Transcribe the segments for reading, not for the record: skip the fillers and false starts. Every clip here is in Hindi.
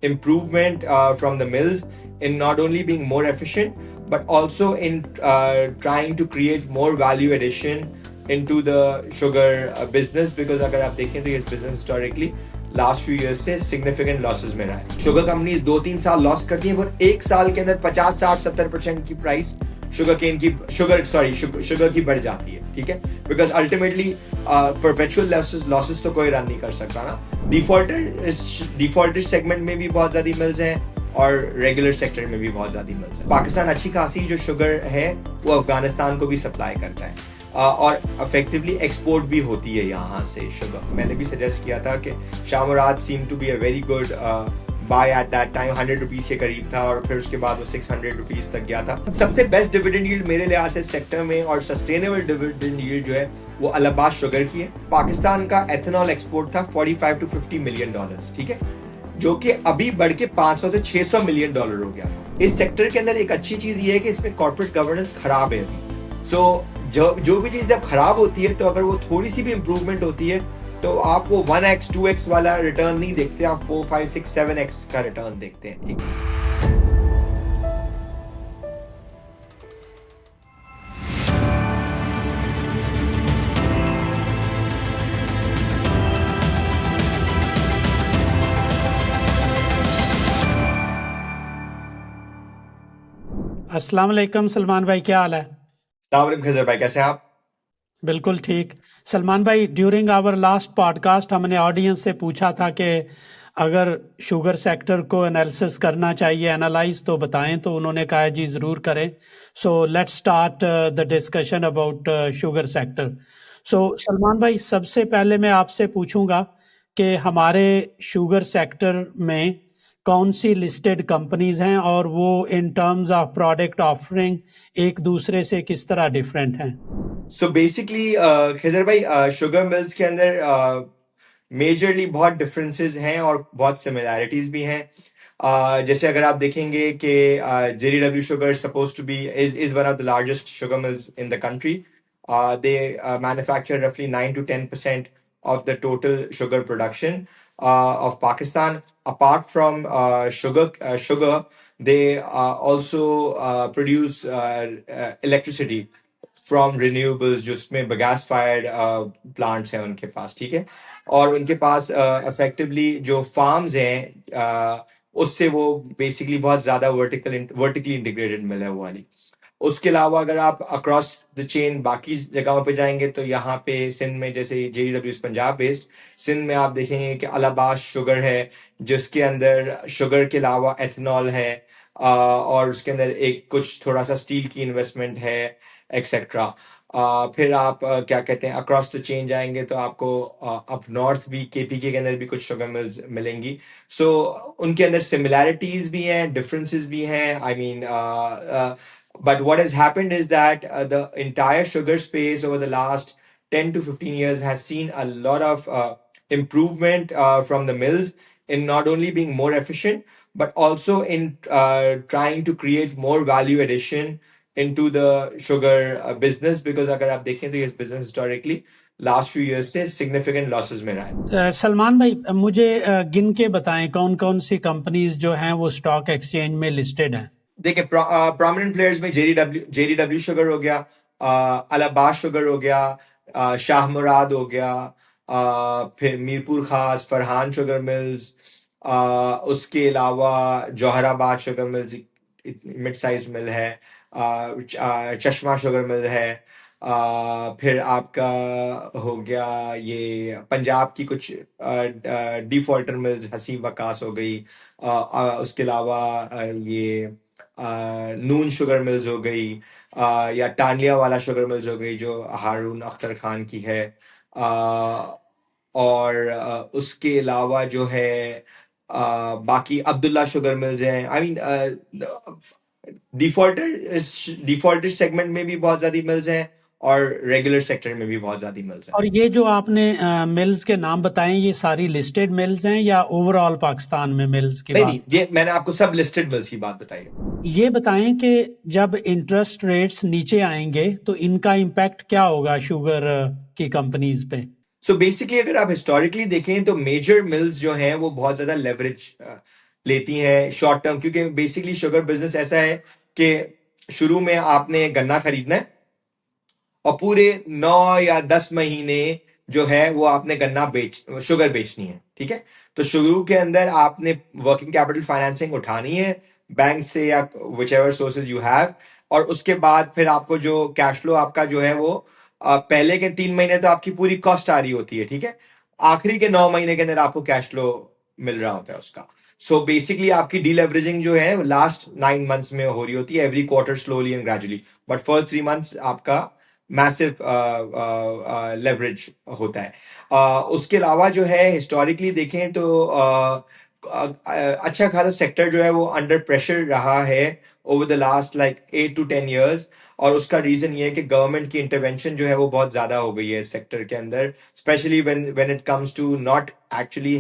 improvement from the mills in not only being more efficient but also in trying to create more value addition into the sugar business, because अगर आप देखें तो ये business historically last few years से सिग्निफिकेंट लॉसेस में रहा है। शुगर कंपनीज 2-3 साल लॉस करती हैं, पर 1 साल के अंदर 50-60-70% की प्राइस शुगर केन की शुगर की बढ़ जाती है। ठीक है, बिकॉज अल्टीमेटली परपेचुअल लॉसेस तो कोई रन नहीं कर सकता ना। डिफॉल्टर सेगमेंट में भी बहुत ज्यादा मिल्स हैं और रेगुलर सेक्टर में भी बहुत ज्यादा मिल्स हैं। पाकिस्तान अच्छी खासी जो शुगर है वो अफगानिस्तान को भी सप्लाई करता है और इफेक्टिवली एक्सपोर्ट भी होती है यहाँ से शुगर। मैंने भी सजेस्ट किया था कि Shah Murad seem to be a very good buy at that time, 100 rupees के करीब था और फिर उसके बाद वो 600 रुपीज तक गया था। सबसे बेस्ट डिविडेंड यील्ड मेरे लिहाज से सेक्टर में और सस्टेनेबल डिविडेंड यील्ड जो है वो अलाहाबाद शुगर की है। पाकिस्तान का एथेनॉल एक्सपोर्ट था 45 to 50 मिलियन डॉलर्स, ठीक है, जो कि अभी बढ़ के 500 से 600 मिलियन डॉलर हो गया था। इस सेक्टर के अंदर एक अच्छी चीज ये है कि इसमें कॉर्पोरेट गवर्नेंस खराब है अभी। सो जो भी चीज जब खराब होती है तो अगर वो थोड़ी सी भी इंप्रूवमेंट होती है तो आप वो 1x 2x वाला रिटर्न नहीं देखते, आप 4 5 6 7x का रिटर्न देखते हैं। अस्सलाम वालेकुम सलमान भाई, क्या हाल है? खजर भाई, कैसे हैं आप? बिल्कुल ठीक। सलमान भाई, ड्यूरिंग आवर लास्ट पॉडकास्ट हमने ऑडियंस से पूछा था कि अगर शुगर सेक्टर को एनालिसिस करना चाहिए, एनालाइज, तो बताएं, तो उन्होंने कहा जी ज़रूर करें। So let's start the discussion about sugar sector. So Salman भाई, सबसे पहले मैं आपसे पूछूंगा कि हमारे शुगर सेक्टर में कौन सी लिस्टेड कंपनीज हैं और वो इन टर्म्स ऑफ प्रोडक्ट ऑफरिंग एक दूसरे से किस तरह डिफरेंट हैं? सो बेसिकली खजर भाई, शुगर मिल्स के अंदर मेजरली बहुत डिफरेंसेस हैं और बहुत सिमिलैरिटीज भी हैं। जैसे अगर आप देखेंगे कि JDW sugar suppose to be is one of the largest sugar mills in the country. They manufacture रफली 9 to 10% of the total sugar production of Pakistan. Apart from sugar, they also produce electricity from renewables, जिसमें गैस फायर्ड प्लांट्स हैं उनके पास। ठीक है, और उनके पास इफेक्टिवली जो फार्म्स हैं उससे वो बेसिकली बहुत ज्यादा वर्टिकली इंटीग्रेटेड मिल है वो वाली। उसके अलावा अगर आप अक्रॉस द चेन बाकी जगहों पे जाएंगे तो यहाँ पे सिंध में, जैसे JDW पंजाब बेस्ड, सिंध में आप देखेंगे कि अलाहाबाद शुगर है जिसके अंदर शुगर के अलावा एथेनॉल है और उसके अंदर एक कुछ थोड़ा सा स्टील की इन्वेस्टमेंट है एक्सेट्रा। फिर आप क्या कहते हैं अक्रॉस द चेन जाएंगे तो आपको अप नॉर्थ भी KPK के अंदर भी कुछ शुगर मिल्स मिलेंगी। सो उनके अंदर सिमिलैरिटीज भी हैं, डिफरेंसेस भी हैं। I mean but what has happened is that the entire sugar space over the last 10 to 15 years has seen a lot of improvement from the mills in not only being more efficient but also in trying to create more value addition into the sugar business, because अगर आप देखें तो ये business historically last few years से सिग्निफिकेंट लॉसेस में रहा है। सलमान भाई, मुझे गिन के बताएं कौन कौन सी कंपनीज जो हैं वो स्टॉक एक्सचेंज में लिस्टेड हैं। देखिए, प्रोमिनेंट प्लेयर्स में JDW शुगर हो गया, अलाहाबाद शुगर हो गया, शाह मुराद हो गया, फिर मीरपुर खास, फरहान शुगर मिल्स, उसके अलावा Jauharabad sugar mills mid size मिल है, चश्मा शुगर मिल है, फिर आपका हो गया ये पंजाब की कुछ डिफॉल्टर मिल्स, हसीब वकास हो गई, उसके अलावा ये नून शुगर मिल्स हो गई, या टानिया वाला शुगर मिल्स हो गई जो हारून अख्तर खान की है, और उसके अलावा जो है बाकी अब्दुल्ला शुगर मिल्स हैं। आई मीन डिफॉल्टर सेगमेंट में भी बहुत ज्यादा मिल्स हैं और रेगुलर सेक्टर में भी बहुत ज्यादा मिल्स हैं। और ये जो आपने मिल्स के नाम बताएं, ये सारी लिस्टेड मिल्स हैं या ओवरऑल पाकिस्तान में मिल्स की बात? नहीं, ये मैंने आपको सब लिस्टेड मिल्स की बात बताई है। ये बताएं कि जब इंटरेस्ट रेट्स नीचे आएंगे तो इनका इम्पैक्ट क्या होगा शुगर की कंपनीज पे? सो बेसिकली अगर आप हिस्टोरिकली देखें तो मेजर मिल्स जो हैं वो बहुत ज्यादा लेती हैं शॉर्ट टर्म, क्योंकि बेसिकली शुगर बिजनेस ऐसा है कि शुरू में आपने गन्ना खरीदना है और पूरे 9 या 10 महीने जो है वो आपने गन्ना शुगर बेचनी है, ठीक है। तो शुरू के अंदर आपने वर्किंग कैपिटल फाइनेंसिंग उठानी है बैंक से या which ever sources you have, और उसके बाद फिर आपको जो कैश फ्लो आपका जो है वो पहले के 3 महीने तो आपकी पूरी कॉस्ट आ रही होती है, ठीक है। आखिरी के 9 महीने के अंदर आपको कैश फ्लो मिल रहा होता है उसका। सो बेसिकली आपकी डीलेवरेजिंग जो है लास्ट 9 मंथ्स में हो रही होती है, every quarter slowly and gradually, but first 3 months आपका मैसिव लेवरेज होता है। उसके अलावा जो है हिस्टोरिकली देखें तो अच्छा खासा सेक्टर जो है वो अंडर प्रेशर रहा है over the last like 8 to 10 years, और उसका रीजन ये है कि गवर्नमेंट की इंटरवेंशन जो है वो बहुत ज्यादा हो गई है इस सेक्टर के अंदर, specially when it comes to not actually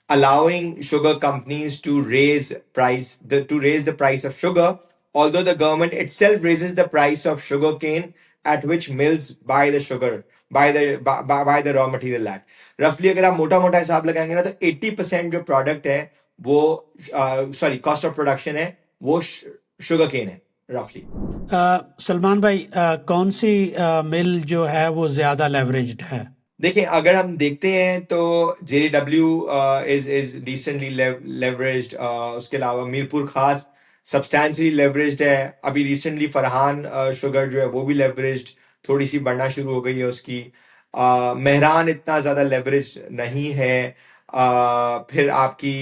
allowing sugar companies to raise the price of sugar, although the government itself raises the price of sugarcane at which mills buy the sugar, by the raw material act. Roughly अगर आप मोटा मोटा हिसाब लगाएंगे ना तो 80% जो प्रोडक्ट है वो सॉरी कॉस्ट ऑफ प्रोडक्शन है वो शुगर केन है रफली। सलमान भाई कौन सी मिल जो है वो ज्यादा लेवरेज्ड है? देखिए अगर हम देखते हैं तो JDW इज डिसेंटली लेवरेज्ड, उसके अलावा मीरपुर खास सब्सटैंशियली लेवरेज्ड है। अभी रिसेंटली फरहान शुगर जो है वो भी लेवरेज्ड थोड़ी सी बढ़ना शुरू हो गई है उसकी। मेहरान इतना ज्यादा लेवरेज नहीं है। फिर आपकी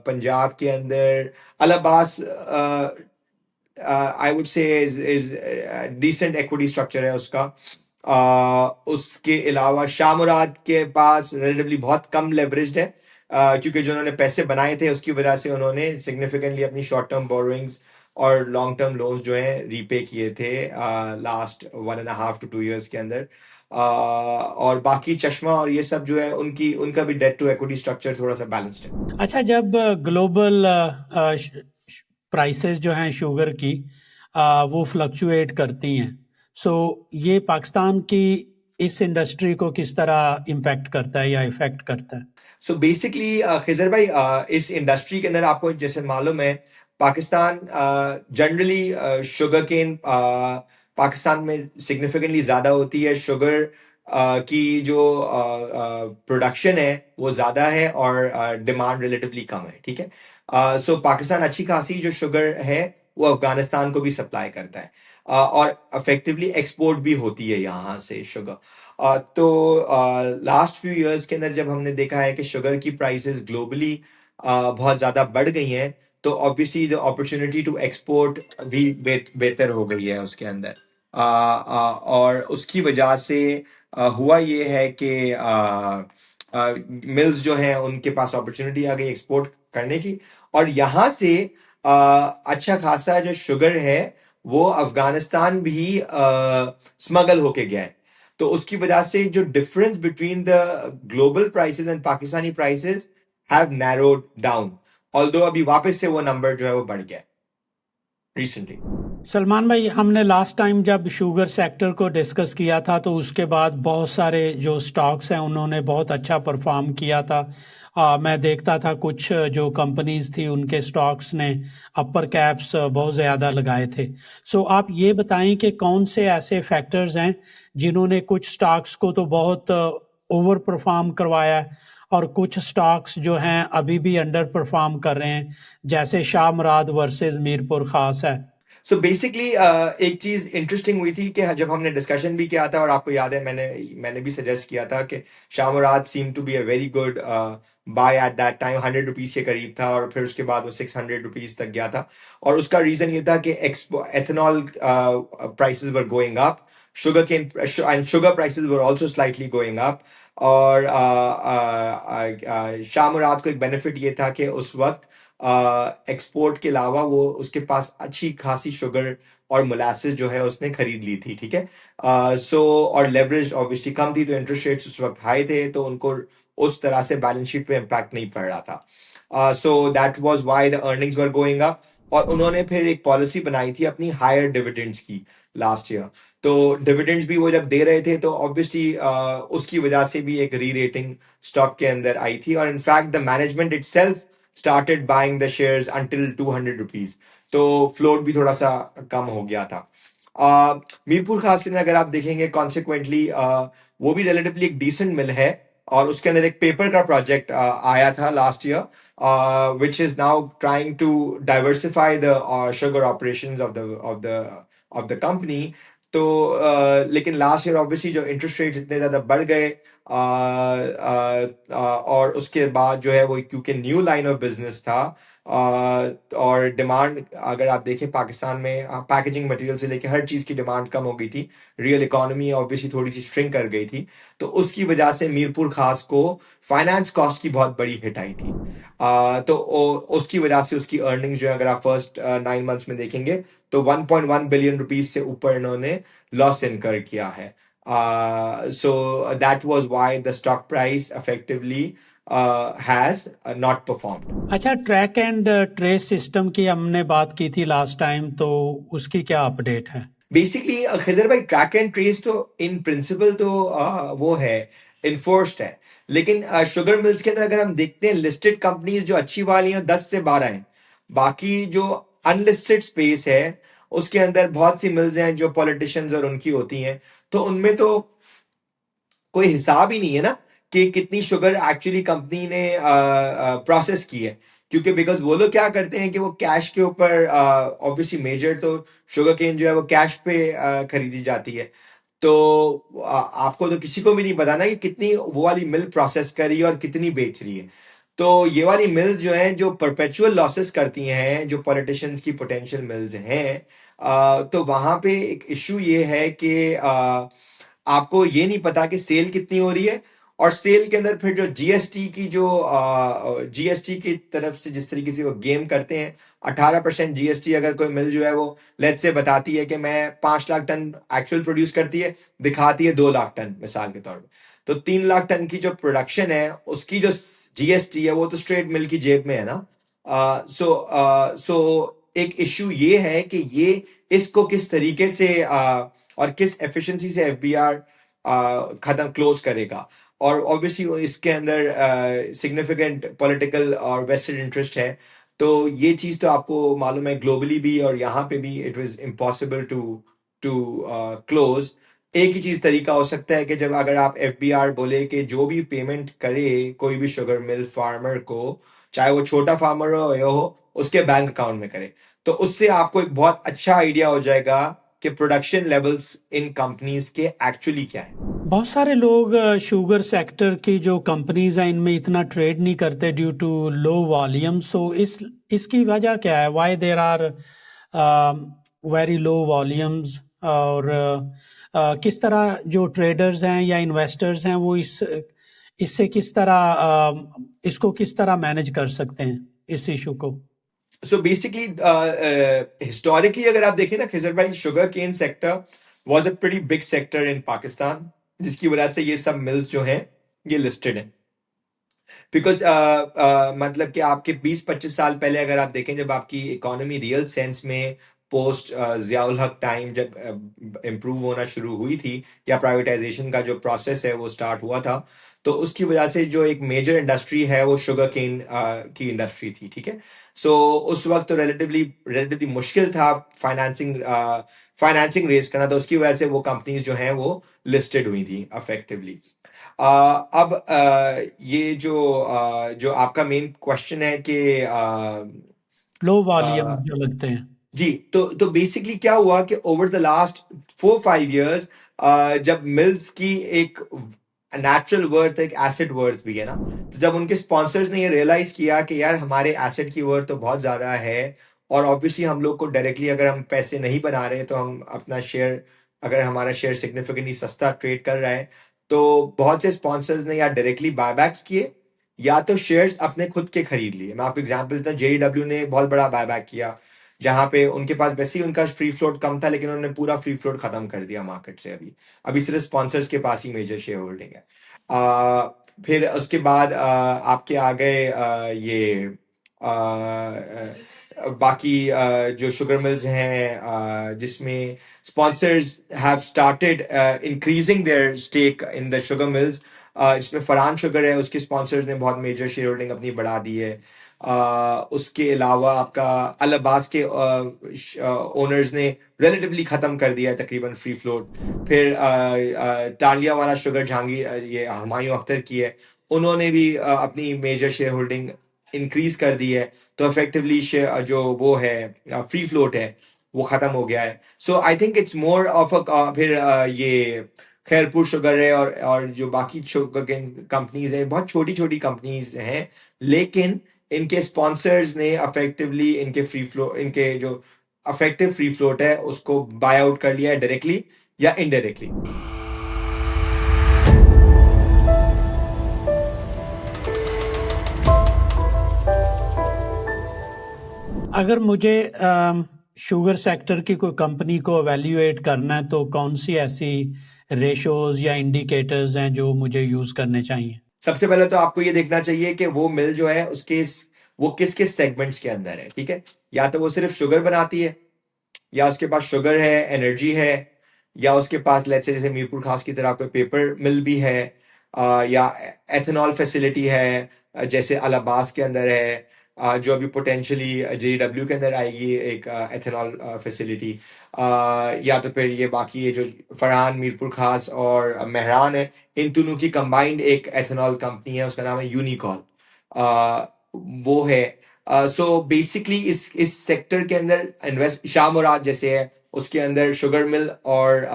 पंजाब के अंदर अलाबास I would say is decent equity structure है उसका। उसके अलावा शाह मुराद के पास रिलेटिवली बहुत कम लेवरेज्ड है, क्योंकि जो उन्होंने पैसे बनाए थे उसकी वजह से उन्होंने सिग्निफिकेंटली अपनी शॉर्ट टर्म बोरोइंग्स और लॉन्ग टर्म लोन्स जो हैं रीपे किए थे लास्ट 1.5 to 2 years के अंदर। और बाकी चश्मा और ये सब जो है उनका भी डेट टू इक्विटी स्ट्रक्चर थोड़ा सा बैलेंस्ड है। अच्छा, जब ग्लोबल प्राइसेस जो हैं शुगर की वो फ्लक्चुएट करती हैं, सो ये पाकिस्तान की इस इंडस्ट्री को किस तरह इम्पैक्ट करता है या इफेक्ट करता है? सो बेसिकली खिजर भाई इस इंडस्ट्री के अंदर आपको जैसे मालूम है Pakistan generally sugar cane Pakistan में सिग्निफिकेंटली ज्यादा होती है। शुगर की जो प्रोडक्शन है वो ज्यादा है और डिमांड रिलेटिवली कम है, ठीक है। सो पाकिस्तान अच्छी खासी जो शुगर है वो अफगानिस्तान को भी सप्लाई करता है, और अफेक्टिवली एक्सपोर्ट भी होती है यहाँ से शुगर। तो लास्ट फ्यू इयर्स के अंदर जब हमने देखा है कि शुगर की प्राइसेस ग्लोबली बहुत ज़्यादा बढ़ गई हैं, तो obviously the opportunity to export भी बेहतर हो गई है उसके अंदर। और उसकी वजह से हुआ ये है कि मिल्स जो हैं उनके पास अपॉर्चुनिटी आ गई एक्सपोर्ट करने की, और यहाँ से अच्छा खासा जो शुगर है वो अफगानिस्तान भी स्मगल होके गया है। तो उसकी वजह से जो difference between the global prices and Pakistani prices have narrowed down, although अभी वापस से वो नंबर जो है वो बढ़ गया रिसेंटली। सलमान भाई, हमने लास्ट टाइम जब शुगर सेक्टर को डिस्कस किया था तो उसके बाद बहुत सारे जो स्टॉक्स हैं उन्होंने बहुत अच्छा परफॉर्म किया था। मैं देखता था कुछ जो कंपनीज थी उनके स्टॉक्स ने अपर कैप्स बहुत ज़्यादा लगाए थे। सो आप ये बताएं कि कौन से ऐसे फैक्टर्स हैं जिन्होंने कुछ स्टॉक्स को तो बहुत ओवर परफॉर्म करवाया है और कुछ स्टॉक्स जो हैं अभी भी अंडर परफॉर्म कर रहे हैं, जैसे शाह मुराद वर्सेस मीरपुर खास है। सो बेसिकली एक चीज इंटरेस्टिंग हुई थी कि जब हमने डिस्कशन भी किया था, और आपको याद है मैंने भी सजेस्ट किया था कि Shah Murad seem to be a very good buy at that time, 100 rupees के करीब था और फिर उसके बाद वो 600 रुपीज तक गया था। और उसका रीजन ये था कि ethanol prices were going up, sugar cane and sugar prices were also slightly going up. और शाह मुराद को एक बेनिफिट ये था कि उस वक्त एक्सपोर्ट के अलावा वो उसके पास अच्छी खासी शुगर और मोलासेस जो है उसने खरीद ली थी, ठीक है। सो और लेवरेज ऑब्वियसली कम थी, तो इंटरेस्ट रेट्स उस वक्त हाई थे, तो उनको उस तरह से बैलेंस शीट पे इम्पैक्ट नहीं पड़ रहा था। So that was why the earnings were going up. और उन्होंने फिर एक पॉलिसी बनाई थी अपनी हायर डिविडेंड्स की लास्ट ईयर। तो डिविडेंड्स भी वो जब दे रहे थे तो ऑब्वियसली उसकी वजह से भी एक री रेटिंग स्टॉक के अंदर आई थी। और in fact the management itself started buying the shares until 200 rupees. तो फ्लोट भी थोड़ा सा कम हो गया था. मीरपुर खास के अंदर अगर आप देखेंगे कॉन्सिक्वेंटली वो भी रिलेटिवली एक डिसेंट मिल है, और उसके अंदर एक पेपर का प्रोजेक्ट आया था last year, which is now trying to diversify the sugar operations of the company. तो लेकिन लास्ट ईयर ऑब्वियसली जो इंटरेस्ट रेट इतने ज्यादा बढ़ गए, और उसके बाद जो है वो क्योंकि न्यू लाइन ऑफ बिजनेस था, और डिमांड अगर आप देखें पाकिस्तान में पैकेजिंग मटेरियल से लेके हर चीज की डिमांड कम हो गई थी, रियल इकोनॉमी ऑब्वियसली थोड़ी सी स्ट्रिंक कर गई थी, तो उसकी वजह से मीरपुर खास को फाइनेंस कॉस्ट की बहुत बड़ी हिट आई थी. तो उसकी वजह से उसकी अर्निंग्स जो है अगर आप फर्स्ट 9 मंथ्स में देखेंगे तो 1.1 बिलियन रुपीज से ऊपर इन्होंने लॉस इनकर किया है. So that was why the stock price effectively has not performed. अच्छा, ट्रैक एंड ट्रेस सिस्टम की हमने बात की थी लास्ट टाइम, तो उसकी क्या अपडेट है? बेसिकली खजर भाई ट्रैक एंड ट्रेस तो इन प्रिंसिपल तो वो है, इन्फोर्स्ड है, लेकिन शुगर मिल्स के अंदर अगर हम देखते हैं लिस्टेड कंपनीज जो अच्छी वाली हैं 10 से 12 हैं, बाकी जो अनलिस्टेड स्पेस है उसके अंदर बहुत सी मिल्स हैं जो पॉलिटिशियंस और उनकी होती हैं, तो उनमें तो कोई हिसाब ही नहीं है ना कि कितनी शुगर एक्चुअली कंपनी ने प्रोसेस की है, क्योंकि बिकॉज वो लोग क्या करते हैं कि वो कैश के ऊपर, ऑब्वियसली मेजर तो शुगर केन जो है वो कैश पे खरीदी जाती है, तो आपको तो किसी को भी नहीं पता ना कि कितनी वो वाली मिल प्रोसेस कर रही है और कितनी बेच रही है. तो ये वाली मिल जो है जो परपेचुअल लॉसेस करती हैं, जो पॉलिटिशियंस की पोटेंशियल मिल्स हैं, तो वहां पे एक इशू ये है कि आपको ये नहीं पता कि सेल कितनी हो रही है, और सेल के अंदर फिर जो जीएसटी की जो जीएसटी की तरफ से जिस तरीके से वो गेम करते हैं, 18% जीएसटी अगर कोई मिल जो है वो लेट्स से बताती है कि मैं 5 लाख टन एक्चुअल प्रोड्यूस करती है, दिखाती है 2 लाख टन मिसाल के तौर पे, तो 3 लाख टन की जो प्रोडक्शन है उसकी जो जीएसटी है वो तो स्ट्रेट मिल की जेब में है ना. सो एक इशू ये है कि ये इसको किस तरीके से और किस एफिशिएंसी से एफबीआर खत्म क्लोज करेगा, और ऑब्वियसली इसके अंदर सिग्निफिकेंट पॉलिटिकल और वेस्टेड इंटरेस्ट है, तो ये चीज तो आपको मालूम है ग्लोबली भी और यहाँ पे भी it was impossible to to close. एक ही चीज तरीका हो सकता है कि जब अगर आप एफबीआर बोले कि जो भी पेमेंट करे कोई भी शुगर मिल फार्मर को, चाहे वो छोटा फार्मर हो या हो, उसके बैंक अकाउंट में करे, तो उससे आपको एक बहुत अच्छा आइडिया हो जाएगा कि प्रोडक्शन लेवल्स इन कंपनीज के एक्चुअली क्या है. बहुत सारे लोग शुगर सेक्टर की जो कंपनीज हैं इनमें इतना ट्रेड नहीं करते due to low volume, so इसकी वजह क्या है? Why there are very low volumes, और किस तरह जो ट्रेडर्स हैं या इन्वेस्टर्स हैं वो इससे किस तरह इसको किस तरह मैनेज कर सकते हैं इस इशू को? So basically, historically, अगर आप देखें ना खिजर भाई, sugar cane sector was a pretty big sector in Pakistan, जिसकी वजह से ये सब मिल्स जो हैं ये लिस्टेड हैं. बिकॉज मतलब कि आपके 20-25 साल पहले अगर आप देखें, जब आपकी इकोनॉमी रियल सेंस में पोस्ट जियाउल हक टाइम जब इम्प्रूव होना शुरू हुई थी, या प्राइवेटाइजेशन का जो प्रोसेस है वो स्टार्ट हुआ था, तो उसकी वजह से जो एक मेजर इंडस्ट्री है वो शुगर केन की इंडस्ट्री थी. ठीक है, सो उस वक्त तो रिलेटिवली मुश्किल था फाइनेंसिंग रेज करना, तो उसकी वजह से वो कंपनीज जो हैं वो लिस्टेड हुई थी अफेक्टिवली. अब ये जो आपका मेन क्वेश्चन है कि लो वॉल्यूम जो लगते हैं. जी, तो बेसिकली क्या हुआ कि ओवर द लास्ट 4-5 years जब मिल्स की एक नेचुरल वर्थ, एक एसेट वर्थ भी है ना, तो जब उनके स्पॉन्सर्स ने ये रियलाइज किया कि यार हमारे एसेट की वर्थ तो बहुत ज्यादा है, और ऑब्वियसली हम लोग को डायरेक्टली अगर हम पैसे नहीं बना रहे तो हम अपना शेयर, अगर हमारा शेयर सिग्निफिकेंटली सस्ता ट्रेड कर रहा है, तो बहुत से स्पॉन्सर्स ने या डायरेक्टली बायबैक्स किए या तो शेयर्स अपने खुद के खरीद लिए. मैं आपको एग्जांपल देता हूँ, जेडब्ल्यू ने बहुत बड़ा बायबैक किया, जहां पे उनके पास वैसे ही उनका फ्री फ्लोट कम था, लेकिन उन्होंने पूरा फ्री फ्लोट खत्म कर दिया मार्केट से. अभी अभी सिर्फ स्पॉन्सर्स के पास ही मेजर शेयर होल्डिंग है. फिर उसके बाद आपके आ गए ये बाकी जो शुगर मिल्स हैं जिसमें sponsors have started increasing their stake in the sugar mills. इसमें फरहान शुगर है, उसके स्पॉन्सर्स ने बहुत मेजर शेयर होल्डिंग अपनी बढ़ा दी है. उसके अलावा आपका अल अब्बास के ओनर्स ने रिलेटिवली ख़त्म कर दिया है तकरीबन फ्री फ्लोट। फिर टांडिया वाला शुगर जहांगीर ये हुमायूं अख्तर की है, उन्होंने भी अपनी मेजर शेयर होल्डिंग इंक्रीज कर दी है। तो इफेक्टिवली जो वो है फ्री फ्लोट है वो ख़त्म हो गया है। So I think it's more of a फिर ये खैरपुर शुगर है और जो बाकी शुगर कंपनीज हैं, बहुत छोटी छोटी कंपनीज हैं, लेकिन इनके स्पॉन्सर्स ने अफेक्टिवली इनके जो अफेक्टिव फ्री फ्लोट है उसको बाय आउट कर लिया है डायरेक्टली या इनडायरेक्टली। अगर मुझे शुगर सेक्टर की कोई कंपनी को एवेल्युएट करना है तो कौन सी ऐसी रेशोज या इंडिकेटर्स हैं जो मुझे यूज करने चाहिए? सबसे पहले तो आपको ये देखना चाहिए कि वो मिल जो है वो किस किस सेगमेंट्स के अंदर है, ठीक है। या तो वो सिर्फ शुगर बनाती है, या उसके पास शुगर है, एनर्जी है, या उसके पास लेट्स से जैसे मीरपुर खास की तरह कोई पेपर मिल भी है, या एथेनॉल फैसिलिटी है, जैसे अल अब्बास के अंदर है, जो अभी पोटेंशियली जेडब्ल्यू के अंदर आएगी एक एथेनॉल फैसिलिटी, या तो फिर ये बाकी ये जो फरहान, मीरपुर खास और मेहरान है, इन दोनों की कंबाइंड एक एथेनॉल कंपनी है, उसका नाम है यूनिकॉल, वो है। सो बेसिकली इस सेक्टर के अंदर इन्वेस्ट शाह मुराद जैसे है, उसके अंदर शुगर मिल और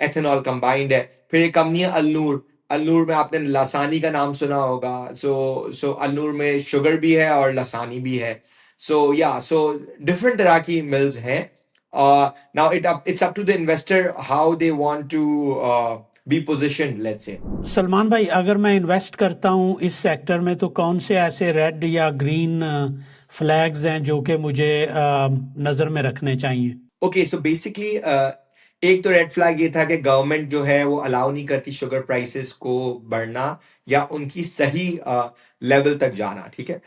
एथेनॉल कंबाइंड है। फिर एक कंपनी है अल्नूर, अल्नूर में आपने लसानी का नाम सुना होगा। सो अल्नूर में शुगर भी है और लसानी भी है। सो डिफरेंट तरह की मिल्स हैं। Now it's up to the investor how they want to be positioned, let's say. Salman भाई, अगर मैं इन्वेस्ट करता हूँ इस सेक्टर में तो कौन से ऐसे रेड या ग्रीन फ्लैग्स हैं जो कि मुझे नज़र में रखने चाहिए? ओके, सो बेसिकली एक तो रेड फ्लैग ये था कि गवर्नमेंट जो है वो अलाउ नहीं करती शुगर प्राइसेस को बढ़ना या उनकी सही लेवल तक जाना, ठीक है।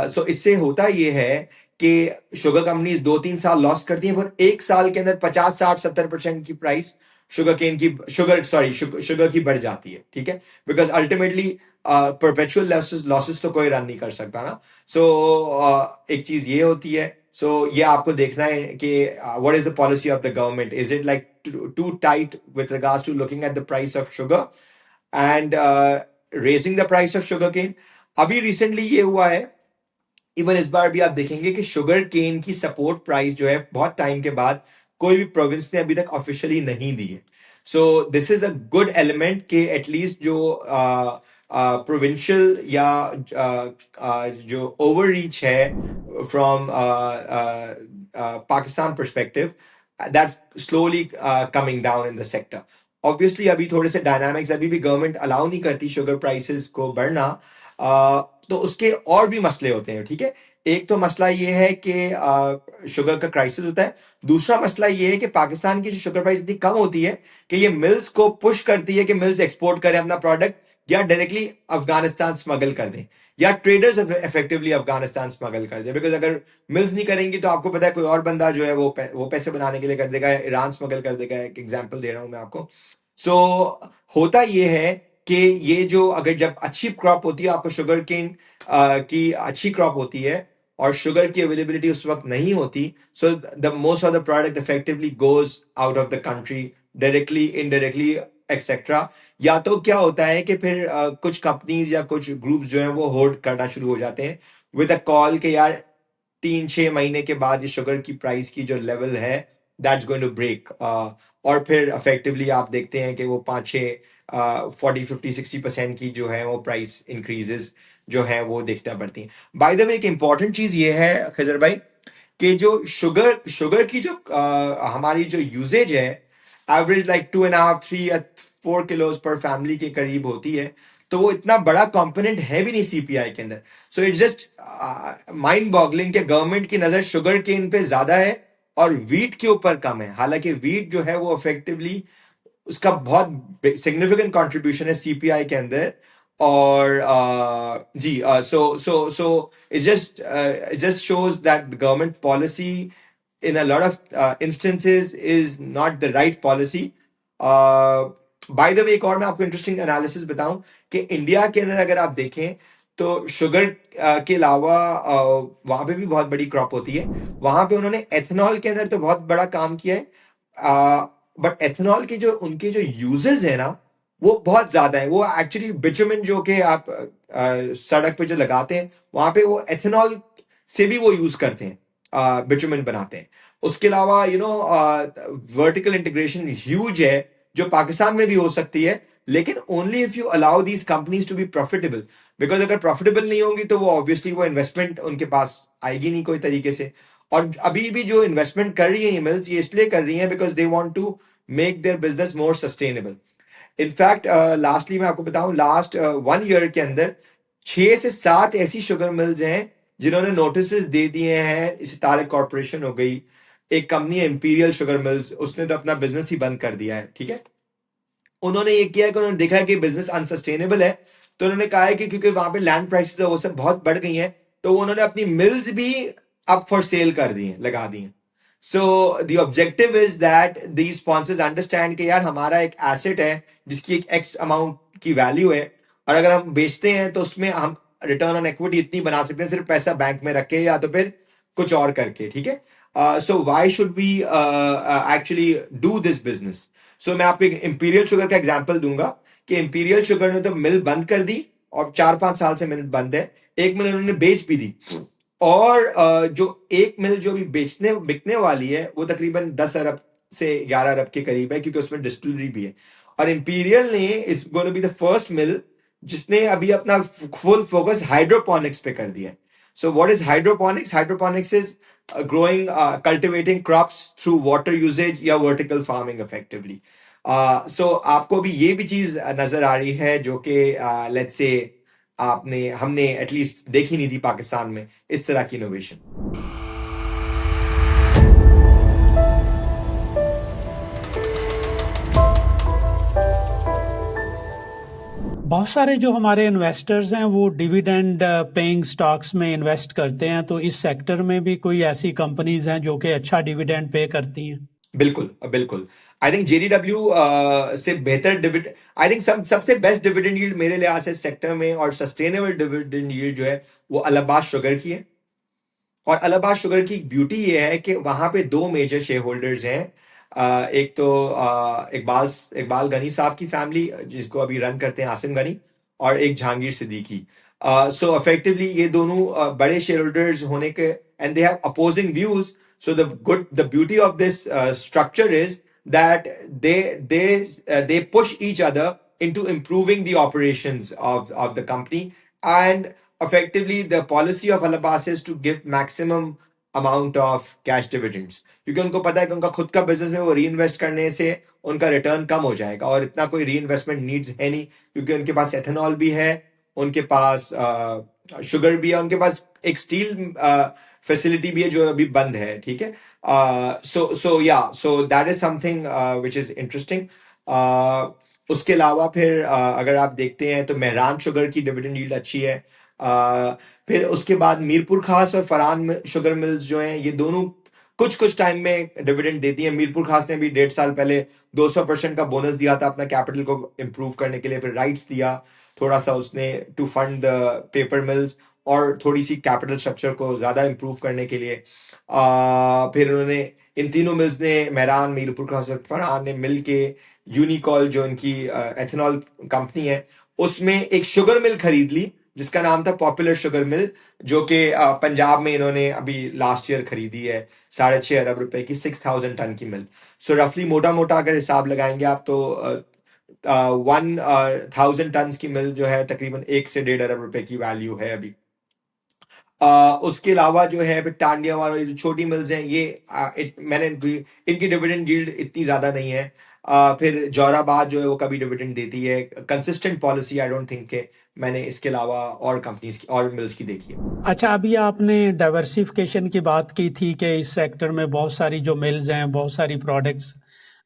सो इससे होता ये है कि शुगर कंपनीज 2-3 साल लॉस करती हैं, पर एक साल के अंदर 50-60-70% की प्राइस शुगर की बढ़ जाती है, ठीक है। बिकॉज अल्टीमेटली परपेचुअल लॉसेस तो कोई रन नहीं कर सकता ना। सो एक चीज ये होती है। सो ये आपको देखना है कि what is the policy of the government, is it like to tight with regards to looking at the price of sugar and raising the price of sugar cane. अभी रिसेंटली ये हुआ है, इवन इस बार भी आप देखेंगे कि शुगर केन की सपोर्ट प्राइस जो है बहुत टाइम के बाद कोई भी प्रोविंस ने अभी तक ऑफिशियली नहीं दी है। So this is a good element कि एटलीस्ट जो प्रोविंशियल या जो ओवर रीच है from Pakistan perspective, that's slowly coming down in the sector. Obviously अभी थोड़े से डायनामिक्स, अभी भी गवर्नमेंट अलाउ नहीं करती शुगर प्राइसेस को बढ़ना, तो उसके और भी मसले होते हैं, ठीक है। एक तो मसला ये है कि शुगर का क्राइसिस होता है। दूसरा मसला ये है कि पाकिस्तान की जो शुगर प्राइस इतनी कम होती है कि ये मिल्स को पुश करती है कि मिल्स एक्सपोर्ट करें अपना प्रोडक्ट या डायरेक्टली अफगानिस्तान स्मगल कर दें, या ट्रेडर्स इफेक्टिवली अफगानिस्तान स्मगल कर दें। बिकॉज अगर मिल्स नहीं करेंगी तो आपको पता है कोई और बंदा जो है वो पैसे बनाने के लिए कर देगा, ईरान स्मगल कर देगा। एक एग्जाम्पल दे रहा हूं मैं आपको। सो होता ये है कि ये जो अगर जब अच्छी क्रॉप होती है, आपको शुगर केन की अच्छी क्रॉप होती है और शुगर की अवेलेबिलिटी उस वक्त नहीं होती, so the most of the product effectively goes out of the country directly, indirectly, etcetera. या तो क्या होता है कि फिर कुछ कंपनीज या कुछ ग्रुप्स जो हैं वो होल्ड करना शुरू हो जाते हैं विद अ कॉल के यार 3-6 महीने के बाद ये शुगर की प्राइस की जो लेवल है दैट्स गोइंग टू ब्रेक, और फिर इफेक्टिवली आप देखते हैं कि वो 5-6 40-50-60% की जो है वो प्राइस इंक्रीजेस जो है वो देखना पड़ती है। बाय द वे एक इंपॉर्टेंट चीज ये है खजर भाई कि जो शुगर की जो हमारी जो यूजेज है, एवरेज लाइक 2.5-3 या 4 किलोज पर फैमिली के करीब होती है, तो वो इतना बड़ा कंपोनेंट है भी नहीं सीपीआई के अंदर। So it's just mind boggling कि गवर्नमेंट की नजर शुगर केन पे ज्यादा है और वीट के ऊपर कम है। हालांकि वीट जो है वो इफेक्टिवली उसका बहुत सिग्निफिकेंट कंट्रीब्यूशन है सीपीआई के अंदर। और जी, सो it just shows that the government policy in a lot of instances is not the right policy. By the way एक और मैं आपको इंटरेस्टिंग एनालिसिस बताऊं कि इंडिया के अंदर अगर आप देखें तो शुगर के अलावा वहां पे भी बहुत बड़ी क्रॉप होती है। वहां पे उन्होंने एथेनॉल के अंदर तो बहुत बड़ा काम किया है, बट एथेनॉल के जो उनके जो यूजेस है ना, वो बहुत ज्यादा है। वो एक्चुअली बिटुमेन जो कि आप सड़क पे जो लगाते हैं, वहां पे वो एथेनॉल से भी वो यूज करते हैं, बिटुमेन बनाते हैं। उसके अलावा वर्टिकल इंटीग्रेशन ह्यूज है, जो पाकिस्तान में भी हो सकती है, लेकिन only if you allow these companies to be profitable. Because अगर प्रॉफिटेबल नहीं होंगी तो वो ऑब्वियसली वो इन्वेस्टमेंट उनके पास आएगी नहीं कोई तरीके से। और अभी भी जो इन्वेस्टमेंट कर रही है ये मिल्स, ये इसलिए कर रही है because they want to make their business more sustainable. In fact lastly मैं आपको बताऊं, लास्ट 1 ईयर के अंदर 6 से 7 ऐसी शुगर मिल्स हैं जिन्होंने नोटिस दे दिए हैं। सितारे कॉर्पोरेशन हो गई, एक कंपनी है इंपीरियल शुगर मिल्स, उसने तो अपना बिजनेस ही बंद कर दिया है। ठीक है, उन्होंने ये किया कि उन्होंने देखा है कि बिजनेस अनसस्टेनेबल है, तो उन्होंने कहा है कि क्योंकि वहां पे लैंड प्राइसेस वो सब बहुत बढ़ गई हैं, तो उन्होंने अपनी मिल्स भी अप फॉर सेल कर दी हैं, लगा दी हैं। So the objective is that the sponsors understand कि यार हमारा एक एसेट है जिसकी एक एक्स अमाउंट की वैल्यू है, और अगर हम बेचते हैं तो उसमें हम रिटर्न ऑन इक्विटी इतनी बना सकते हैं सिर्फ पैसा बैंक में रख के या तो फिर कुछ और करके। ठीक है, so why should we actually do this business. So मैं आपको एक इंपीरियल शुगर का एग्जांपल दूंगा कि इंपीरियल शुगर ने तो मिल बंद कर दी, और 4-5 साल से मिल बंद है। एक मिल उन्होंने बेच भी दी, और जो एक मिल जो भी बेचने बिकने वाली है वो तकरीबन 10 अरब से 11 अरब के करीब है, क्योंकि उसमें डिस्टिलरी भी है। और इंपीरियल ने is going to be the first mill जिसने अभी अपना फुल फोकस हाइड्रोपोनिक्स पे कर दिया है। So what is hydroponics? Hydroponics is growing, cultivating crops through water usage या vertical farming effectively. So आपको भी ये भी चीज नजर आ रही है जो कि लेट्स से आपने हमने एटलीस्ट देखी नहीं थी पाकिस्तान में इस तरह की इनोवेशन। बहुत सारे जो हमारे इन्वेस्टर्स हैं वो डिविडेंड पेइंग स्टॉक्स में इन्वेस्ट करते हैं, तो इस सेक्टर में भी कोई ऐसी कंपनीज हैं जो कि अच्छा डिविडेंड पे करती हैं? बिल्कुल बिल्कुल। आई थिंक जेडीडब्ल्यू से बेहतर डिविडेंड, आई थिंक सबसे बेस्ट डिविडेंड यील्ड मेरे लिहाज से सेक्टर में और सस्टेनेबल डिविडेंड यील्ड जो है वो अलाहाबाद शुगर की है। और अलाहाबाद शुगर की ब्यूटी ये है कि वहां पे दो मेजर शेयर होल्डर्स हैं। एक तो इकबाल गनी साहब की फैमिली जिसको अभी रन करते हैं आसिम गनी, और एक जहांगीर सिद्दीकी। सो इफेक्टिवली ये दोनों बड़े शेयर होल्डर्स होने के, and they have opposing views. So the beauty of this structure is that they push each other into improving the operations of the company. And effectively the policy of Alabas is to give maximum amount of cash dividends, क्योंकि उनको पता है कि उनका खुद का बिजनेस में वो री इन्वेस्ट करने से उनका रिटर्न कम हो जाएगा, और इतना कोई री इन्वेस्टमेंट नीड्स है नहीं, क्योंकि उनके पास एथेनॉल भी है, उनके पास शुगर भी है, उनके पास एक स्टील फैसिलिटी भी है जो अभी बंद है। ठीक है, so that is something which is interesting. उसके अलावा फिर अगर आप देखते हैं तो मेहरान शुगर की डिविडेंड यील्ड अच्छी है। फिर उसके बाद मीरपुर खास और फरहान शुगर मिल्स जो हैं, ये दोनों कुछ कुछ टाइम में डिविडेंड देती है। मीरपुर खास ने भी 1.5 साल पहले 200% का बोनस दिया था अपना कैपिटल को इम्प्रूव करने के लिए, फिर राइट्स दिया थोड़ा सा उसने to fund the paper mills और थोड़ी सी कैपिटल स्ट्रक्चर को ज्यादा इम्प्रूव करने के लिए। फिर उन्होंने इन तीनों मिल्स ने, मेहरान, मीरपुर खास और फरहान ने मिल के यूनिकॉल जो इनकी एथेनॉल कंपनी है उसमें एक शुगर मिल खरीद ली जिसका नाम था पॉपुलर शुगर मिल, जो कि पंजाब में इन्होंने अभी लास्ट ईयर खरीदी है 6.5 अरब रुपए की 6,000 टन की मिल। सो रफली मोटा मोटा अगर हिसाब लगाएंगे आप तो 1,000 टन की मिल जो है तकरीबन 1 से 1.5 अरब रुपए की वैल्यू है अभी। उसके अलावा जो है फिर टांडिया वाला जो छोटी मिल्स हैं ये मैंने इनकी डिविडेंड यील्ड इतनी ज्यादा नहीं है। फिर जोराबाद जो है वो कभी डिविडेंड देती है, consistent policy I don't think के मैंने इसके अलावा और कंपनीज की और मिल्स की देखी है। अच्छा, अभी आपने डाइवर्सिफिकेशन की बात की थी कि इस सेक्टर में बहुत सारी जो मिल्स हैं बहुत सारी प्रोडक्ट्स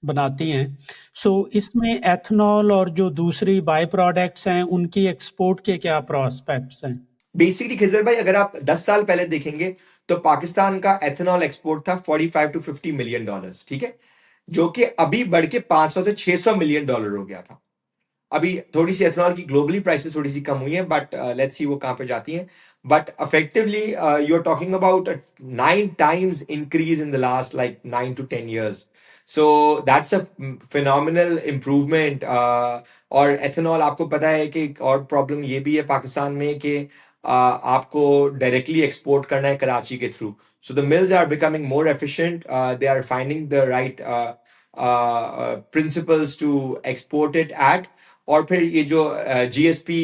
बनाती हैं, सो इसमें एथनॉल और जो दूसरी बाय प्रोडक्ट्स हैं उनकी एक्सपोर्ट के क्या प्रोस्पेक्ट्स हैं? बेसिकली खिजर भाई अगर आप 10 साल पहले देखेंगे तो पाकिस्तान का एथेनॉल एक्सपोर्ट था $45 to $50 मिलियन, ठीक है, जो कि अभी बढ़ के $500 से $600 मिलियन हो गया था। अभी थोड़ी सी एथेनॉल की ग्लोबली प्राइसेस थोड़ी सी कम हुई है, बट लेट्स सी वो कहाँ पे जाती हैं. But effectively you're talking about a 9 times increase in the last like 9 to 10 years. So that's a phenomenal improvement. और एथेनॉल आपको पता है कि एक और प्रॉब्लम ये भी है पाकिस्तान में कि आपको डायरेक्टली एक्सपोर्ट करना है कराची के through. So the mills are becoming more efficient. They are finding the right principles to export it at. और फिर ये जो जीएसपी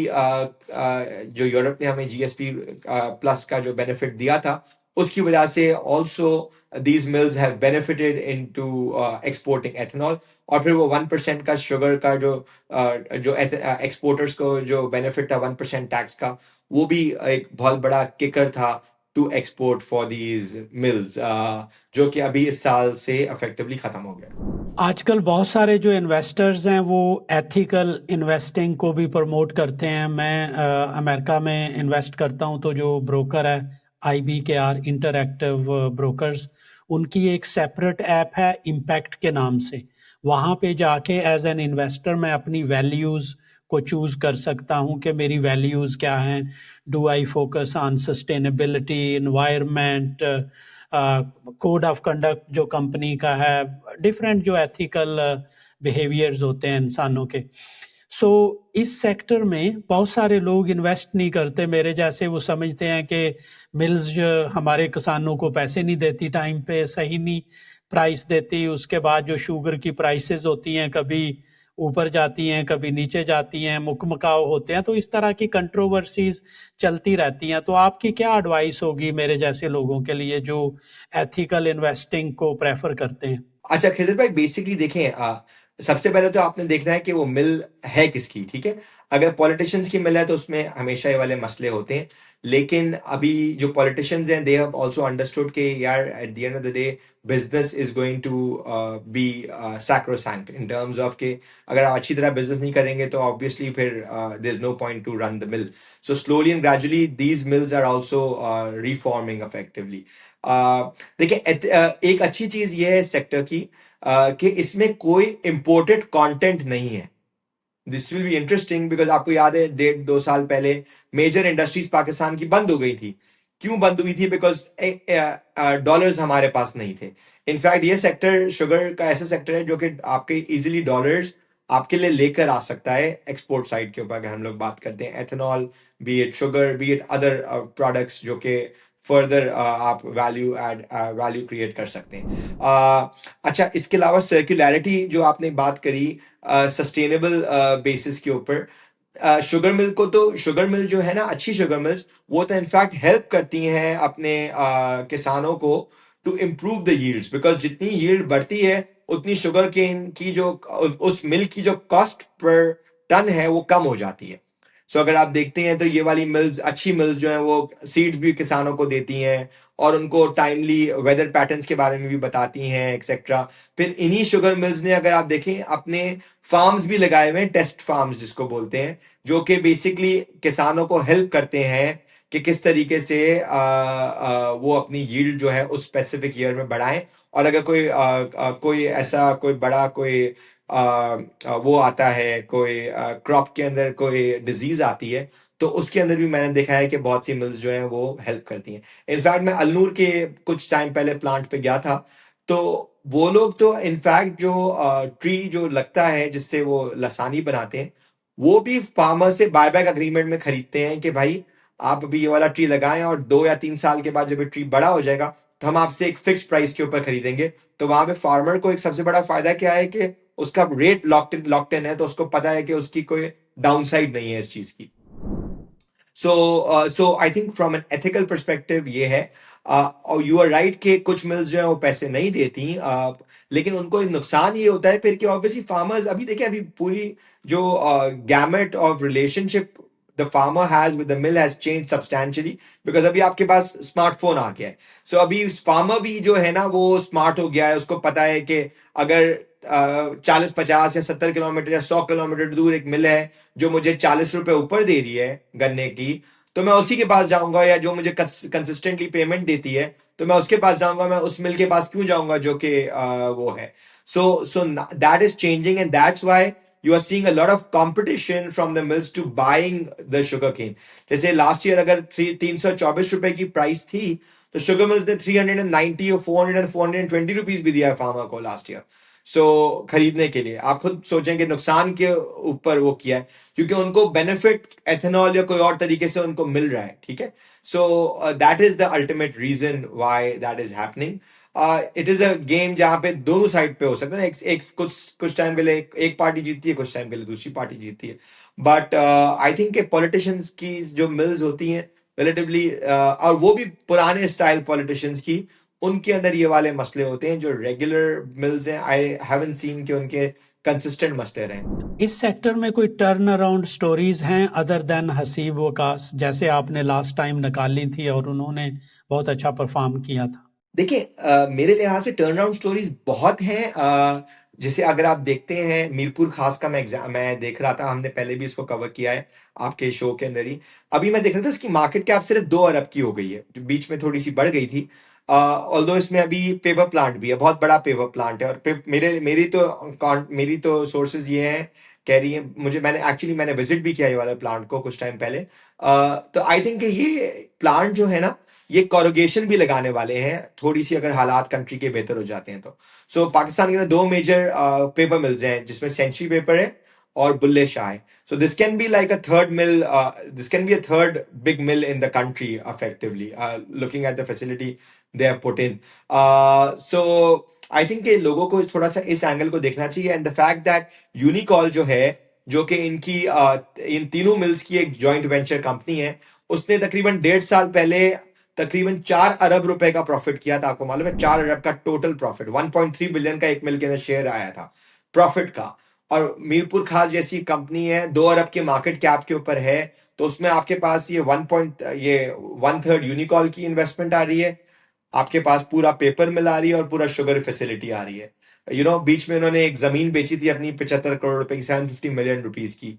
जो यूरोप ने हमें जीएसपी प्लस का जो बेनिफिट दिया था, उसकी वजह से also these mills have benefited into exporting ethanol. और फिर वो 1% का शुगर का जो एक्सपोर्टर्स को जो बेनिफिट था 1% टैक्स का, वो भी एक बहुत बड़ा किकर था to export for these mills, जो कि अभी इस साल से इफेक्टिवली खत्म हो गया. आजकल बहुत सारे जो इन्वेस्टर्स हैं वो एथिकल इन्वेस्टिंग को भी प्रमोट करते हैं. मैं अमेरिका में इन्वेस्ट करता हूं, तो जो ब्रोकर है IBKR इंटरएक्टिव ब्रोकर्स, उनकी एक सेपरेट ऐप है इम्पैक्ट के नाम से. वहाँ पे जाके एज एन इन्वेस्टर मैं अपनी वैल्यूज़ को चूज़ कर सकता हूँ कि मेरी वैल्यूज़ क्या हैं. Do I focus on sustainability, environment, code of conduct जो कंपनी का है, डिफरेंट जो एथिकल बिहेवियर्स होते हैं इंसानों के. सो इस सेक्टर में बहुत सारे लोग इन्वेस्ट नहीं करते मेरे जैसे. वो समझते हैं कि मिल्स जो हमारे किसानों को पैसे नहीं देती, टाइम पे सही नहीं प्राइस देती. उसके बाद जो शुगर की प्राइसेस होती हैं, कभी ऊपर जाती हैं कभी नीचे जाती हैं, मुकमकाव होते हैं. तो इस तरह की कंट्रोवर्सीज चलती रहती हैं. तो आपकी क्या एडवाइस होगी मेरे जैसे लोगों के लिए जो एथिकल इन्वेस्टिंग को प्रेफर करते हैं? अच्छा खिजर भाई, बेसिकली देखें, सबसे पहले तो आपने देखना है कि वो मिल है किसकी. ठीक है, अगर पॉलिटिशियंस की मिल है तो उसमें हमेशा ये वाले मसले होते हैं. लेकिन अभी जो पॉलिटिशियंस हैं, दे हैव आल्सो अंडरस्टूड कि यार at the end of the day business is going to be sacrosanct in terms of कि अगर आप अच्छी तरह बिजनेस नहीं करेंगे तो ऑब्वियसली फिर there is no point to run the mill. So slowly and gradually these mills are also reforming effectively. देखिए, एक अच्छी चीज ये है सेक्टर की कि इसमें कोई इंपोर्टेड कंटेंट नहीं है. This will be interesting because आपको याद है 1.5-2 साल पहले मेजर इंडस्ट्रीज पाकिस्तान की बंद हो गई थी. क्यों बंद हुई थी? बिकॉज डॉलर्स हमारे पास नहीं थे. इनफैक्ट ये सेक्टर शुगर का ऐसा सेक्टर है जो कि आपके इजीली डॉलर्स आपके लिए लेकर आ सकता है एक्सपोर्ट साइड के ऊपर. अगर हम लोग बात करते हैं ethanol, B it sugar, B it other products जो कि फर्दर आप वैल्यू क्रिएट कर सकते हैं. अच्छा, इसके अलावा सर्कुलैरिटी जो आपने बात करी सस्टेनेबल बेसिस के ऊपर, शुगर मिल को तो शुगर मिल जो है ना, अच्छी शुगर मिल्स वो तो इनफैक्ट हेल्प करती हैं अपने किसानों को to improve the yields. Because जितनी यील्ड बढ़ती है उतनी शुगर केन की जो उस मिल की जो कॉस्ट पर टन है वो कम हो जाती है. सो अगर आप देखते हैं तो ये वाली मिल्स, अच्छी मिल्स जो हैं, वो सीड्स भी किसानों को देती हैं और उनको टाइमली वेदर पैटर्न्स के बारे में भी बताती हैं एक्सेट्रा. फिर इन्हीं शुगर मिल्स ने, अगर आप देखें, अपने फार्म्स भी लगाए हुए हैं, टेस्ट फार्म्स जिसको बोलते हैं, जो कि बेसिकली किसानों को हेल्प करते हैं कि किस तरीके से वो अपनी यील्ड जो है उस स्पेसिफिक ईयर में बढ़ाएं. और अगर कोई ऐसा कोई बड़ा कोई वो आता है, कोई क्रॉप के अंदर कोई डिजीज आती है, तो उसके अंदर भी मैंने देखा है कि बहुत सी मिल्स जो हैं वो हेल्प करती हैं. इनफैक्ट मैं अल्नूर के कुछ टाइम पहले प्लांट पे गया था, तो वो लोग तो इनफैक्ट जो ट्री जो लगता है जिससे वो लसानी बनाते हैं, वो भी फार्मर से बायबैक अग्रीमेंट में खरीदते हैं कि भाई आप अभी ये वाला ट्री लगाएं और 2 या 3 साल के बाद जब ये ट्री बड़ा हो जाएगा तो हम आपसे एक फिक्स प्राइस के ऊपर खरीदेंगे. तो वहां पे फार्मर को एक सबसे बड़ा फायदा क्या है कि उसका रेट लॉक्ड इन है, तो उसको पता है कि उसकी कोई डाउनसाइड नहीं है इस चीज की. So I think from an ethical perspective ये है. और यू आर राइट कि कुछ मिल्स जो है वो पैसे नहीं देती, लेकिन उनको एक नुकसान ये होता है फिर कि ऑब्वियसली फार्मर्स, अभी देखिए, अभी पूरी जो gamete of relationship the farmer has with the mill has change substantially, because अभी आपके पास स्मार्टफोन आ गया है. सो अभी फार्मर भी जो है ना वो स्मार्ट हो गया है. उसको पता है कि अगर 40, 50 या 70 किलोमीटर या 100 किलोमीटर दूर एक मिल है जो मुझे 40 रुपए ऊपर दे रही है गन्ने की, तो मैं उसी के पास जाऊंगा. या जो मुझे कंसिस्टेंटली पेमेंट देती है तो मैं उसके पास जाऊंगा. मैं उस मिल के पास क्यों जाऊंगा जो कि वो है. So that is changing and that's why you are seeing a lot of competition from the mills to buying the sugar cane. जैसे लास्ट ईयर अगर 324 रुपए की प्राइस थी, तो शुगर मिल्स ने 390 और 420 रुपीज भी दिया है फार्मर को लास्ट ईयर। सो खरीदने के लिए आप खुद सोचें कि नुकसान के ऊपर वो किया है, क्योंकि उनको बेनिफिट एथेनॉल या कोई और तरीके से उनको मिल रहा है, ठीक है। So that is the ultimate reason why that is happening. It is a game जहां पे दोनों साइड पे हो सकता है ना, एक कुछ टाइम के लिए एक पार्टी जीतती है, कुछ टाइम के लिए दूसरी पार्टी जीतती है। बट आई थिंक के पॉलिटिशियंस की जो मिल्स होती हैं रिलेटिवली, और वो भी पुराने स्टाइल पॉलिटिशियंस की, उनके अंदर ये वाले मसले होते हैं। जो रेगुलर मिल्स हैं, आई हैवंट सीन कि उनके कंसिस्टेंट मसले रहे। इस सेक्टर में कोई टर्न अराउंड स्टोरीज हैं अदर देन हसीब वकास, जैसे आपने लास्ट टाइम निकाली थी और उन्होंने बहुत अच्छा परफॉर्म किया था? देखिए, मेरे लिहाज से टर्न अराउंड स्टोरीज बहुत हैं। जैसे अगर आप देखते हैं मीरपुर खास का, मैं देख रहा था, हमने पहले भी इसको कवर किया है आपके शो के अंदर ही। अभी मैं देख रहा था इसकी मार्केट कैप सिर्फ 2 अरब की हो गई है, जो बीच में थोड़ी सी बढ़ गई थी। ऑल्दो इसमें अभी पेपर प्लांट भी है, बहुत बड़ा पेपर प्लांट है। और मेरी तो सोर्सेज ये हैं, कह रही है मुझे, मैंने विजिट भी किया ये वाले प्लांट को कुछ टाइम पहले। तो आई थिंक ये प्लांट जो है ना, ये कॉरोगेशन भी लगाने वाले हैं थोड़ी सी, अगर हालात कंट्री के बेहतर हो जाते हैं तो। सो पाकिस्तान के अंदर 2 मेजर पेपर मिल्स हैं, जिसमें सेंचुरी पेपर है और बुल्ले शाह है। So this can be like a third mill, this can be a third big mill in the country effectively, looking at the facility they have put in. So I think के लोगों को थोड़ा सा इस एंगल को देखना चाहिए, एंड द फैक्ट दैट यूनिकॉल जो है, जो कि इनकी इन तीनों मिल्स की एक जॉइंट वेंचर कंपनी है, उसने तकरीबन 1.5 साल पहले तकरीबन 4 अरब रुपए का प्रॉफिट किया था। आपको मालूम है, 4 अरब का टोटल प्रॉफिट, 1.3 बिलियन का एक मिल के अंदर शेयर आया था प्रॉफिट का। और मीरपुर खास जैसी कंपनी है, 2 अरब के मार्केट कैप के ऊपर है, तो उसमें आपके पास ये 1/3 यूनिकॉल की इन्वेस्टमेंट आ रही है, आपके पास पूरा पेपर मिल आ रही है, और पूरा शुगर फैसिलिटी आ रही है। बीच में उन्होंने एक जमीन बेची थी अपनी 75 करोड़ रुपए की, 750 मिलियन रुपीज की।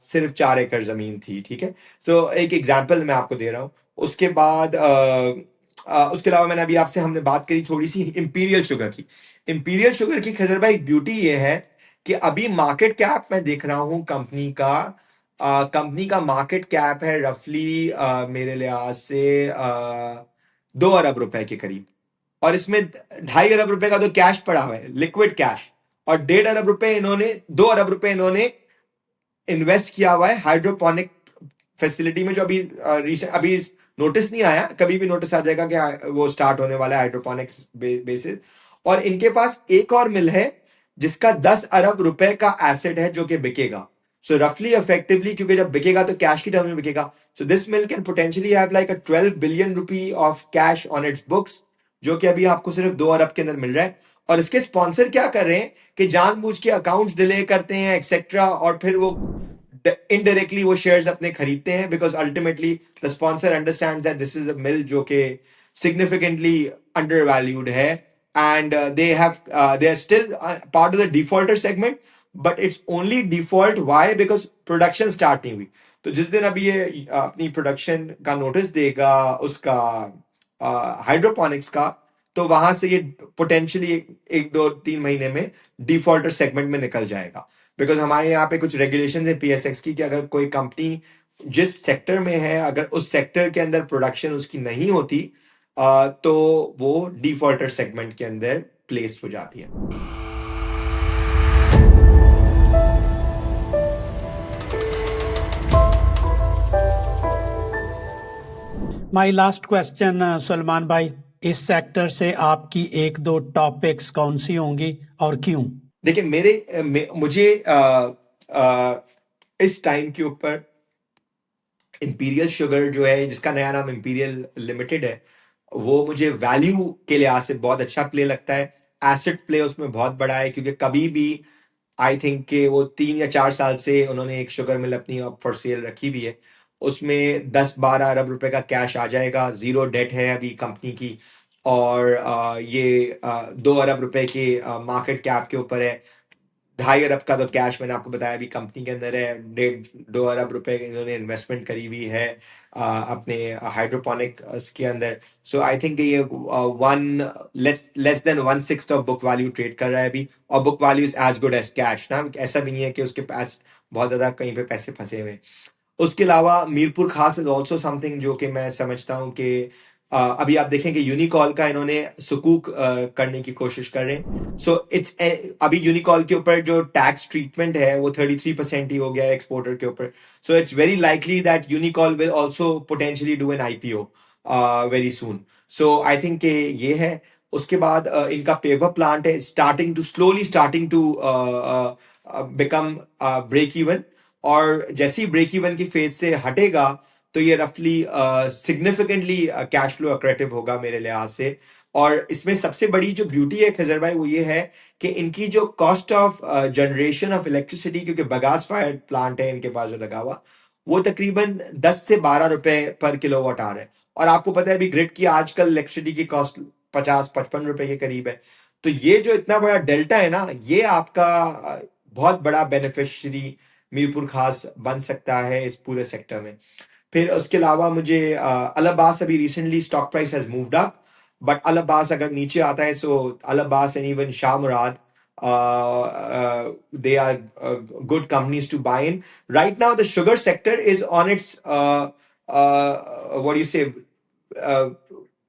सिर्फ 4 एकड़ जमीन थी, ठीक है। तो एक एग्जाम्पल मैं आपको दे रहा हूँ। उसके बाद उसके अलावा मैंने अभी आपसे हमने बात करी थोड़ी सी इंपीरियल शुगर की। इंपीरियल शुगर की खजर भाई ब्यूटी ये है कि अभी मार्केट कैप मैं देख रहा हूँ कंपनी का मार्केट कैप है रफली मेरे लिहाज से 2 अरब रुपए के करीब। और इसमें 2.5 अरब रुपए का तो कैश पड़ा हुआ है, लिक्विड कैश। और 1.5 अरब रुपए इन्होंने 2 अरब रुपए इन्होंने इन्वेस्ट किया हुआ है हाइड्रोपोनिक फैसिलिटी में, जो अभी नोटिस नहीं आया, कभी भी नोटिस आ जाएगा कि वो स्टार्ट होने वाला है हाइड्रोपोनिक्स बेसिस। और इनके पास एक और मिल है जिसका 10 अरब रुपए का एसेट है, जो कि बिकेगा। सो रफली इफेक्टिवली, क्योंकि जब बिकेगा तो कैश की टर्म में बिकेगा, so this mill can potentially have like a 12 billion rupee of cash on it's books, जो कि अभी आपको सिर्फ 2 अरब के अंदर मिल रहा है। और इसके स्पॉन्सर क्या कर रहे हैं कि जानबूझ के अकाउंट्स डिले करते हैं एक्सेट्रा, और फिर वो इनडायरेक्टली वो शेयर्स अपने खरीदते हैं, because ultimately the sponsor understand that this is a mill जो कि सिग्निफिकेंटली अंडर वैल्यूड है, and they are still part of the defaulter segment, but it's only default why because production start नहीं हुई। तो जिस दिन अभी ये अपनी प्रोडक्शन का नोटिस देगा उसका हाइड्रोपोनिक्स का, तो वहां से ये पोटेंशियली 1 2 3 महीने में डिफॉल्टर सेगमेंट में निकल जाएगा। बिकॉज हमारे यहाँ पे कुछ रेगुलेशन है पीएसएक्स की, कि अगर कोई कंपनी जिस सेक्टर में है, अगर उस सेक्टर के अंदर प्रोडक्शन उसकी नहीं होती, तो वो डिफॉल्टर सेगमेंट के अंदर प्लेस हो जाती है। माय लास्ट क्वेश्चन सलमान भाई, इस सेक्टर से आपकी एक दो टॉपिक्स कौन सी होंगी और क्यों? देखिए, मुझे इस टाइम के ऊपर इंपीरियल शुगर जो है, जिसका नया नाम इंपीरियल लिमिटेड है, वो मुझे वैल्यू के लिहाज से बहुत अच्छा प्ले लगता है। एसेट प्ले उसमें बहुत बड़ा है, क्योंकि कभी भी आई थिंक कि वो 3 या 4 साल से उन्होंने एक शुगर मिल अपनी फॉर सेल रखी भी है, उसमें 10 12 अरब रुपए का कैश आ जाएगा, जीरो डेट है अभी कंपनी की। और ये 2 अरब रुपए के मार्केट कैप के ऊपर है। 2.5 अरब का तो कैश मैंने आपको बताया अभी कंपनी के अंदर है, 1.5-2 अरब रुपए इन्होंने इन्वेस्टमेंट करी हुई है अपने हाइड्रोपोनिक के अंदर। सो आई थिंक ये one less than 1/6 of book value trade कर रहा है अभी, और book value is as good as cash ना, ऐसा भी नहीं है कि उसके पास बहुत ज्यादा कहीं पे पैसे फंसे हुए हैं। उसके अलावा मीरपुर खास इज ऑल्सो समथिंग जो कि मैं समझता हूँ कि अभी आप देखें कि यूनिकॉल का इन्होंने सुकूक करने की कोशिश कर रहे हैं। सो इट्स अभी यूनिकॉल के ऊपर जो टैक्स ट्रीटमेंट है वो 33% ही हो गया है एक्सपोर्टर के ऊपर। So it's very likely that Unicol will also potentially do an IPO very soon. So I think कि ये है। उसके बाद इनका पेपर प्लांट है starting to become break even, और जैसे ही ब्रेक इवन की फेज से हटेगा तो ये रफली सिग्निफिकेंटली कैश फ्लो अक्रेटिव होगा मेरे लिहाज से। और इसमें सबसे बड़ी जो ब्यूटी है खजर भाई वो ये है कि इनकी जो cost of generation of electricity, क्योंकि बगास फायर प्लांट है इनके पास जो लगा हुआ, वो तकरीबन 10 से 12 रुपए पर किलोवाट आ रहा है। और आपको पता है अभी ग्रिड की आजकल इलेक्ट्रिसिटी की कॉस्ट 50-55 रुपए के करीब है। तो ये जो इतना बड़ा डेल्टा है ना, ये आपका बहुत बड़ा बेनिफिशियरी मीरपुर खास बन सकता है इस पूरे सेक्टर में। फिर उसके अलावा मुझे अल अब्बास अभी recently stock price has moved up, but Al Abbas अगर नीचे आता है so Al Abbas and even Shah Murad they are good companies to buy in. Right now, the sugar sector is on its what do you say? uh,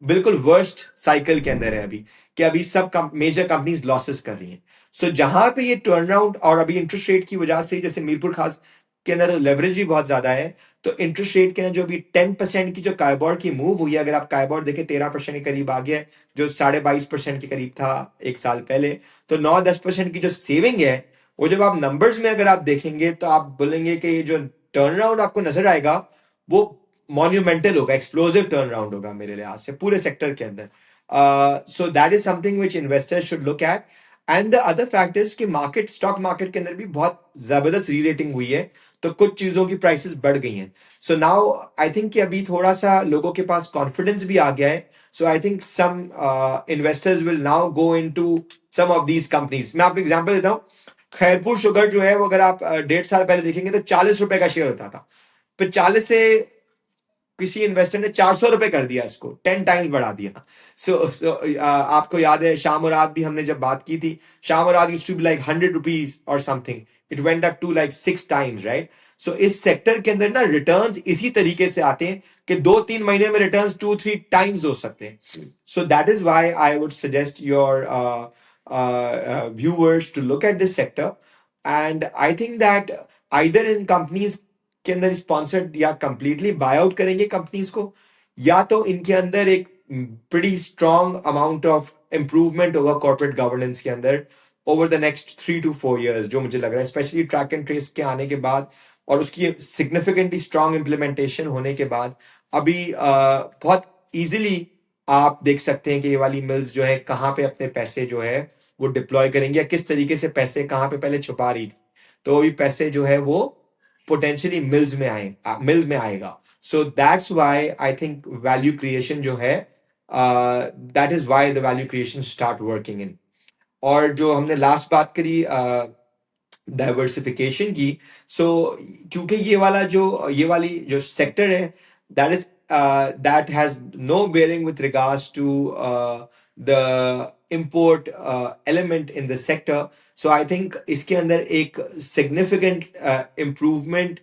बिल्कुल वर्स्ट साइकिल के अंदर है अभी, कि अभी सब मेजर कंपनीज लॉसेस कर रही हैं। सो जहां पे ये टर्न अराउंड, और अभी इंटरेस्ट रेट की वजह से जैसे मीरपुर खास के अंदर लेवरेज भी बहुत ज्यादा है, तो इंटरेस्ट रेट के अंदर जो भी 10% की जो काइबोर की मूव हुई है, अगर आप काइबोर देखें 13% के करीब आ गया है, जो 22.5% के करीब था एक साल पहले। तो 9-10% की जो सेविंग है, वो जब आप नंबर्स में अगर आप देखेंगे तो आप बोलेंगे कि ये जो टर्न अराउंड आपको नजर आएगा वो मॉन्यूमेंटल होगा, एक्सप्लोसिव टर्न अराउंड होगा मेरे लिहाज से पूरे सेक्टर के अंदर। सो that is something which investors should look at. And the other factors कि मार्केट, स्टॉक मार्केट के अंदर भी बहुत जबरदस्त री रेटिंग हुई है, तो कुछ चीजों की प्राइसेस बढ़ गई हैं। सो नाउ आई थिंक कि अभी थोड़ा सा लोगों के पास कॉन्फिडेंस भी आ गया है। So I think some investors will now go into some of these companies. मैं आपको एग्जांपल देता हूँ, खैरपुर शुगर जो है वो अगर आप 1.5 साल पहले देखेंगे तो 40 रुपए का शेयर होता था, फिर 40 से किसी इन्वेस्टर ने 400 रुपए कर दिया, इसको 10 टाइम्स बढ़ा दिया। सो आपको याद है शाह मुराद भी हमने जब बात की थी, Shah Murad used to be like 100 rupees और something, it went up to like 6 times, right. So इस सेक्टर के अंदर ना रिटर्न्स इसी तरीके से आते हैं कि 2-3 महीने में रिटर्न्स 2-3 टाइम्स हो सकते हैं। सो that is why I would suggest your viewers to look at this sector. And I think that either in companies के अंदर स्पॉन्सर्ड या कंप्लीटली बाय आउट करेंगे कंपनीज को, या तो इनके अंदर एक pretty strong amount of improvement होगा कॉर्पोरेट गवर्नेंस के अंदर over the next 3 to 4 years, जो मुझे लग रहा है स्पेशली ट्रैक एंड ट्रेस के आने के बाद और उसकी सिग्निफिकेंटली स्ट्रॉन्ग इम्प्लीमेंटेशन होने के बाद। अभी बहुत इजीली आप देख सकते हैं कि ये वाली मिल्स जो है कहाँ पे अपने पैसे जो है वो डिप्लॉय करेंगे, या किस तरीके से पैसे कहाँ पे पहले छुपा रही थी, तो अभी पैसे जो है वो पोटेंशियली मिल में आएगा। सो that's why I think value creation जो है, that is why the value creation start working in. और जो हमने लास्ट बात करी डाइवर्सिफिकेशन की, सो क्योंकि ये वाली जो सेक्टर है, that is that has no bearing with regards to the import element in the sector. So I think इसके अंदर एक significant improvement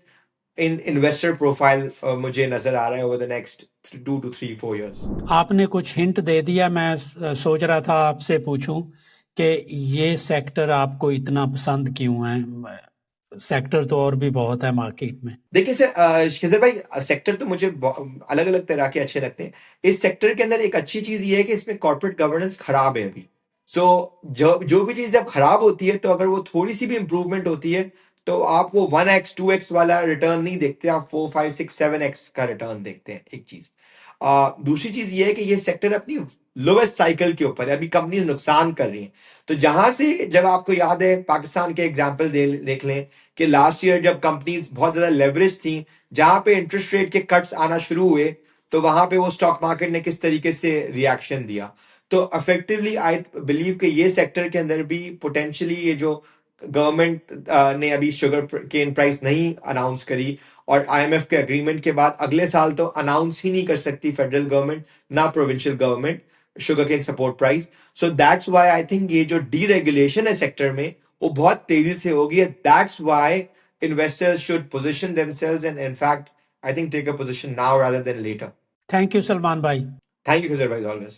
in investor profile मुझे नजर आ रहा है over the next 2 to 3 4 years. आपने कुछ हिंट दे दिया। मैं सोच रहा था आपसे पूछूं कि ये सेक्टर आपको इतना पसंद क्यों है? सेक्टर तो और भी बहुत है मार्केट में। देखिए सर, शिखर भाई, सेक्टर तो मुझे अलग अलग तरह के अच्छे लगते हैं। इस सेक्टर के अंदर एक अच्छी चीज ये है कि इसमें कॉर्पोरेट गवर्नेंस खराब है अभी। सो जो भी चीज जब खराब होती है तो अगर वो थोड़ी सी भी इंप्रूवमेंट होती है तो आप वो 1x 2x वाला रिटर्न नहीं देखते, आप 4 5 6 7x का रिटर्न देखते हैं, एक चीज। दूसरी चीज ये है कि ये सेक्टर अपनी लोवेस्ट साइकिल के ऊपर है, अभी कंपनी नुकसान कर रही है। तो जहां से, जब आपको याद है पाकिस्तान के एग्जाम्पल देख लें कि लास्ट ईयर जब कंपनीज बहुत ज्यादा लेवरेज थी, जहां पे इंटरेस्ट रेट के कट्स आना शुरू हुए, तो वहां पे वो स्टॉक मार्केट ने किस तरीके से रिएक्शन दिया। तो इफेक्टिवली आई बिलीव कि ये सेक्टर के अंदर भी पोटेंशियली ये जो गवर्नमेंट ने अभी शुगर केन प्राइस नहीं अनाउंस करी, और आईएमएफ के अग्रीमेंट के बाद अगले साल तो अनाउंस ही नहीं कर सकती फेडरल गवर्नमेंट ना provincial government sugar cane support price. So that's why I think ये जो डीरेगुलेशन है सेक्टर में वो बहुत तेजी से होगी. That's why investors should position themselves and in fact I think take a position now rather than later. Thank you Salman भाई. Thank you, Khizar bhai, as always.